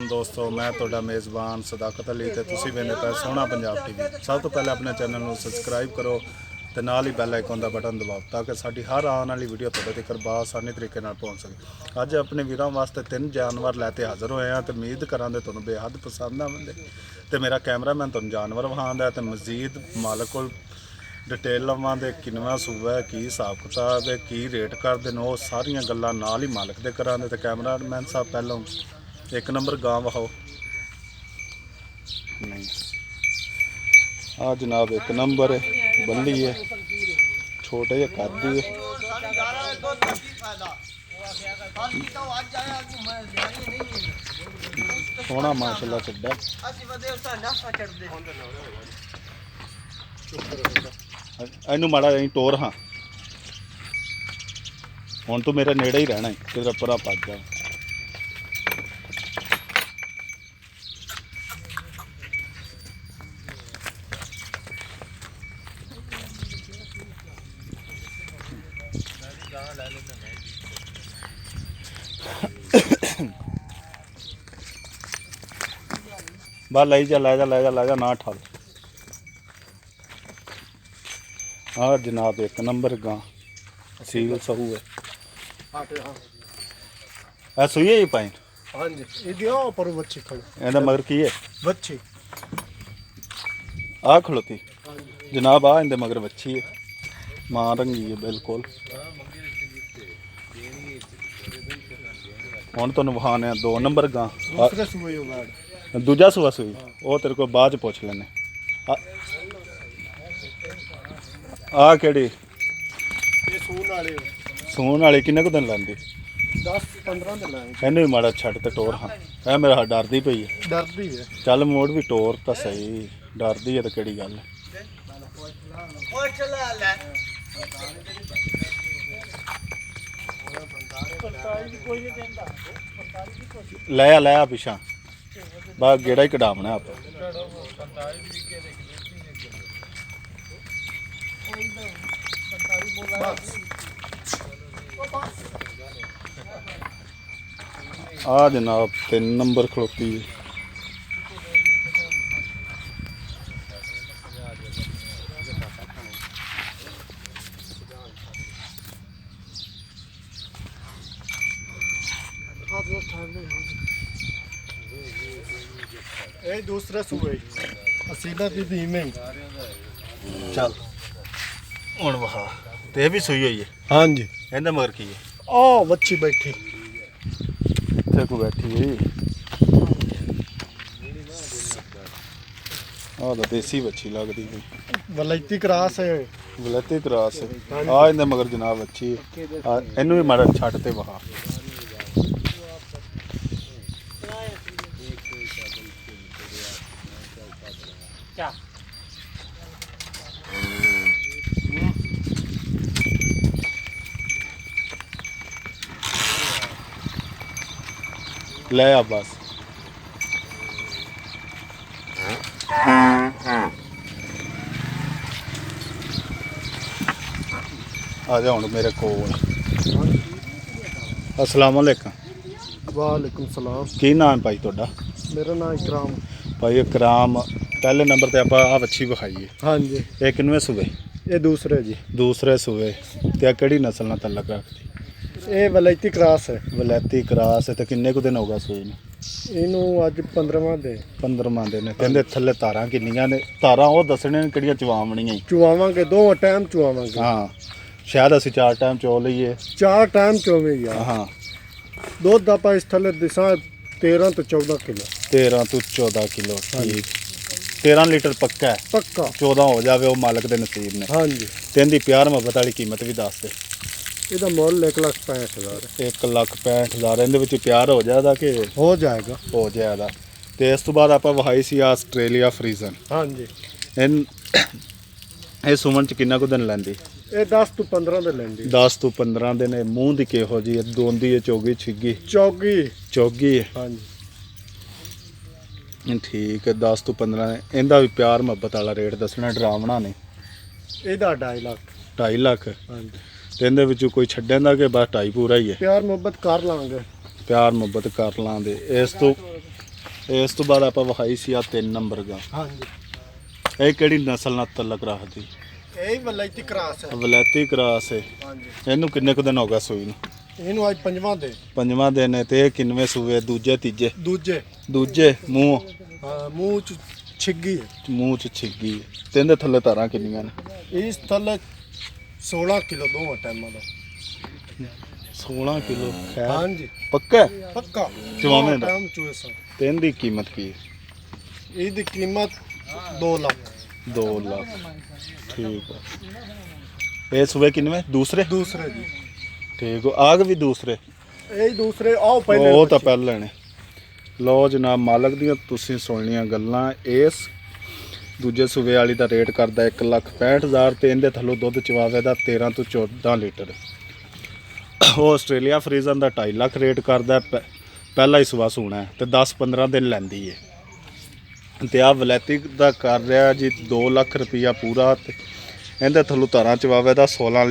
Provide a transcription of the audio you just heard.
ਦੋਸਤੋ ਮੈਂ ਤੁਹਾਡਾ ਮੇਜ਼ਬਾਨ ਸਦਾਕਤ ਅਲੀ ਤੇ ਤੁਸੀਂ ਵੇਖਦੇ ਪਏ ਸੋਹਣਾ ਪੰਜਾਬ ਟੀਵੀ। ਸਭ ਤੋਂ ਪਹਿਲਾਂ ਆਪਣੇ ਚੈਨਲ ਨੂੰ ਸਬਸਕ੍ਰਾਈਬ ਕਰੋ ਤੇ ਨਾਲ ਹੀ ਬੈਲ ਆਈਕਨ ਦਾ ਬਟਨ ਦਬਾਓ ਤਾਂ ਕਿ ਸਾਡੀ ਹਰ ਆਉਣ ਵਾਲੀ ਵੀਡੀਓ ਤੁਹਾਡੇ ਤੱਕ ਆਸਾਨੀ ਤਰੀਕੇ ਨਾਲ ਪਹੁੰਚ ਸਕੇ। ਅੱਜ ਆਪਣੇ ਵੀਰਾਂ ਵਾਸਤੇ 3 ਜਾਨਵਰ ਲੈ ਕੇ ਹਾਜ਼ਰ ਹੋਏ ਆ ਤੇ ਉਮੀਦ ਕਰਾਂਗੇ ਤੁਹਾਨੂੰ ਬੇਹੱਦ ਪਸੰਦ ਆਵੇਂਗੇ। ਤੇ ਮੇਰਾ ਕੈਮਰਾਮੈਨ ਤੁਹਾਨੂੰ ਜਾਨਵਰ ਵਿਖਾਉਂਦਾ ਤੇ ਮਜ਼ੀਦ ਮਾਲਕ ਕੋਲ डिटेल लवांगे किनवा सूबा है, की हिसाब किताब है, की रेट करते हैं, वो सारिया गल्लां नाल ही मालक दे करांगे। तो कैमरामैन साहब पहलों एक नंबर गां विखाओ। नहीं आ जनाब एक नंबर है, बल्ली है, छोटे जे कद दी है। सोहना माशाल्लाह चड्डा ਇਹਨੂੰ ਮਾੜਾ ਜੀ ਟੋਰ ਹਾਂ। ਹੁਣ ਤੂੰ ਮੇਰੇ ਨੇੜੇ ਹੀ ਰਹਿਣਾ ਹੈ, ਤੇਰਾ ਪਰਾ ਭੱਜ ਜਾ। बस लै जा लै जा लै जा लै जा ना ठल। हाँ जनाब एक नंबर गां सील सहू है। सुई है जी पाइन। हाँ जी ये पर बच्ची खड़ी ਇਹਦਾ ਮਗਰ ਕੀ ਹੈ? बच्ची ਆ ਖਲੋਤੀ जनाब आ ਇਹਦੇ ਮਗਰ ਬੱਚੀ ਹੈ, ਮਾਂ ਰੰਗੀ ਹੈ ਬਿਲਕੁਲ। ਹੁਣ ਤੁਹਾਨੂੰ ਵਿਖਾਣੇ ਆ 2 ਨੰਬਰ ਗਾਂ। दूसरे सुबह हो गाड़ ਦੂਜਾ ਸੂਆ ਸੂਈ ਉਹ ਤੇਰੇ ਕੋਲ ਬਾਅਦ ਚ ਪੁੱਛ ਲੈਣੇ। ਆ ਕਿਹੜੀ ये सून वाले ਸੂਣ ਵਾਲੀ ਕਿੰਨੇ ਕੁ ਦਿਨ ਲਾਂਦੀ? 10-15 दिन लाए ਇਹਨੂੰ ਵੀ ਮਾੜਾ ਛੱਡ ਤੇ ਟੋਰ ਹਾਂ। ਇਹ ਮੇਰਾ ਡਰਦੀ ਪਈ ਹੈ। डरती है ਚੱਲ ਮੋੜ ਵੀ ਟੋਰ ਤਾਂ ਸਹੀ, ਡਰਦੀ ਹੈ ਤਾਂ ਕਿਹੜੀ ਗੱਲ ਹੈ। ਲੈ ਆ ਪਿਛਾਂ ਬਸ ਗੇੜਾ ਹੀ ਕਢਾਵਣਾ ਆਪਾਂ। आ जनाब 3 नंबर खलोती है। ये दूसरा सुबह असीला भी धीमे चल ਹੁਣ ਵਹਾ ਤੇ ਇਹ ਵੀ ਸੂਈ ਹੋਈ ਹੈ। हाँ जी ਇਹਦੇ ਮਗਰ ਕੀ ਹੈ? ओ बच्ची बैठी ਇੱਥੇ ਕੋ ਬੈਠੀ ਹੈ। ਆਹ ਤਾਂ ਦੇਸੀ ਬੱਚੀ ਲੱਗਦੀ ਹੈ, वलैती क्रास है ਵਲੈਤੀ ਕਰਾਸ ਹੈ। ਆ ਇਹਦੇ ਮਗਰ ਜਨਾਬ ਬੱਚੀ ਹੈ। ਇਹਨੂੰ ਵੀ ਮਾੜਾ ਛੱਡ ਤੇ ਵਹਾ। ले आ बस आ जा हुण मेरे कोल। अस्सलाम वालेकुम। वालेकुम सलाम की नाम है भाई तुहाडा? मेरा नाम इकराम। भाई इकराम पहले नंबर ते आपां आ वच्छी विखाई है। हाँ जी ये किनवे सूबे? ये दूसरे जी दूसरे सूबे ते किहड़ी नस्ल नाल तल्लक रखदी? ये वलैती क्रास है। वलैती क्रास है। ते किन्ने कुछ दिन हो गए सूई नूं? इनू अज 15वां दे 15वां दिन कहंदे थल्ले तारां किन्नियां ने? तारां वो दसणे ने किहड़ियां चवावणियां ही। चुवावांगे 2 टाइम चुवावांगे। हाँ शायद असीं 4 टाइम चो लईए। 4 टाइम चोवे यार। हाँ दूध ਆਪਾਂ ਇਸ ਥੱਲੇ ਦਿਸਾਂ 13 ਤੋਂ 14 किलो 13 ਤੋਂ 14 किलो ठीक। 13 लीटर पक्का है, पक्का 14 हो जाए वो मालिक के नसीब ने। हाँ जी तेन दी प्यार मुहब्बत वाली कीमत भी दस दे। ਇਹਦਾ ਮੁੱਲ 1,65,000 1,65,000 ਇਹਦੇ ਵਿੱਚ ਪਿਆਰ ਹੋ ਜਾਏਗਾ ਕਿ हो जाएगा। ਹੋ ਜਾਏਗਾ। ਤੇ ਇਸ ਤੋਂ ਬਾਅਦ ਆਪਾਂ ਵਹਾਈ ਸੀ ਆਸਟ੍ਰੇਲੀਆ ਫਰੀਜ਼ਨ। हाँ जी ਇਹ ਸੁਮਨ ਚ ਕਿੰਨਾ ਕੁ ਦਿਨ ਲੈਂਦੀ? ये 10 ਤੋਂ 15 ਦੇ ਲੈਂਦੀ। 10 ਤੋਂ 15 ਦਿਨ। ਮੂੰਹ ਦੀ ਕਿਹੋ ਜੀ? ਦੋਂਦੀ ਹੈ, ਚੋਗੀ ਛਿੱਗੀ? ਚੌਗੀ ਚੋਗੀ ਹੈ। हाँ जी ठीक है 10 ਤੋਂ 15 ਇਹਦਾ ਵੀ ਪਿਆਰ ਮੁਹੱਬਤ ਵਾਲਾ ਰੇਟ ਦੱਸਣਾ, ਡਰਾਵਣਾ ਨਹੀਂ। ਇਹਦਾ 2.5 ਲੱਖ 2.5 ਲੱਖ ਹਾਂਜੀ। ਤੇ ਇਹਦੇ ਵਿੱਚੋਂ ਕੋਈ ਛੱਡਣ ਦਾ ਕਿ ਬਸ 2.5 ਪੂਰਾ ਹੀ ਹੈ? ਪਿਆਰ ਮੁਹੱਬਤ ਕਰ ਲਾਂਗੇ। ਪਿਆਰ ਮੁਹੱਬਤ ਕਰ ਲਾਂਗੇ। ਇਸ ਤੋਂ ਇਸ ਤੋਂ ਬਾਅਦ ਆਪਾਂ ਵਿਖਾਈ ਸੀ ਆ 3 ਨੰਬਰ ਗਾਂ। ਹਾਂਜੀ ਇਹ ਕਿਹੜੀ ਨਸਲ ਨਾਲ ਤਲਕ ਰੱਖਦੀ? ਇਹ ਵਲੈਤੀ ਕਰਾਸ ਹੈ। ਵਲੈਤੀ ਕਰਾਸ ਹੈ। ਹਾਂਜੀ ਇਹਨੂੰ ਕਿੰਨੇ ਕੁ ਦਿਨ ਹੋ ਗਿਆ ਸੂਈ ਨੂੰ? ਇਹਨੂੰ ਅੱਜ ਪੰਜਵਾਂ ਦੇ। ਪੰਜਵਾਂ ਦਿਨ ਹੈ। ਤੇ ਇਹ ਕਿੰਨਵੇਂ ਸੂਏ? ਦੂਜੇ ਤੀਜੇ? ਦੂਜੇ ਮੂੰਹ ਹਾਂ ਮੂੰਹ ਚ ਛਿੱਗੀ ਹੈ। ਮੂੰਹ ਚ ਛਿੱਗੀ ਹੈ। ਤੇ ਇਹਦੇ ਥੱਲੇ ਧਾਰਾਂ ਕਿੰਨੀਆਂ ਨੇ? ਇਸ ਥੱਲੇ 16 ਕਿਲੋ ਦੋਵਾਂ ਟਾਈਮਾਂ ਦਾ। 16 ਕਿਲੋ। ਖੈਰ ਹਾਂਜੀ ਪੱਕਾ ਹੈ? ਪੱਕਾ ਚਵਾਵੇਂ ਦਾ। ਟਾਈਮ ਚੂਸਾ। ਤੇ ਇਹਦੀ ਕੀਮਤ ਕੀ ਹੈ? ਇਹਦੀ ਕੀਮਤ 2 ਲੱਖ। 2 ਲੱਖ। ਠੀਕ ਹੈ। ਇਹ ਸੂਏ ਕਿੰਨਵੇਂ? ਦੂਸਰੇ ਦੂਸਰੇ ਜੀ। ਠੀਕ ਹੋ। ਆਗ ਵੀ ਦੂਸਰੇ? ਇਹ ਦੂਸਰੇ ਆਓ ਪਹਿਲੇ ਉਹ ਤਾਂ ਪਹਿਲੇ ਨੇ। ਲਓ ਜਨਾਬ, ਮਾਲਕ ਦੀਆਂ ਤੁਸੀਂ ਸੁਣਨੀਆਂ ਗੱਲਾਂ। ਇਸ ਦੂਜੇ ਸੂਬੇ ਵਾਲੀ ਦਾ ਰੇਟ ਕਰਦਾ 1,65,000 ਤੇ ਇਹਦੇ ਥੱਲੋਂ ਦੁੱਧ ਚਵਾਵੇ ਦਾ 13 ਤੋਂ 14 ਲੀਟਰ। ਉਹ ਆਸਟ੍ਰੇਲੀਆ ਫਰੀਜ਼ਨ ਦਾ 2.5 ਲੱਖ ਰੇਟ ਕਰਦਾ। ਪਹਿਲਾ ਹੀ ਸੂਆ ਸੂਣਾ ਹੈ ਤੇ 10-15 ਦਿਨ ਲੈਂਦੀ ਹੈ। ਤੇ ਆ ਵਲੈਤੀ ਦਾ ਕਰ ਰਿਹਾ ਜੀ 2 ਲੱਖ ਰੁਪਈਆ ਪੂਰਾ। ਤੇ ਇਹਦੇ ਥੱਲੋਂ ਧਾਰਾਂ ਚਵਾਵੇ ਦਾ 16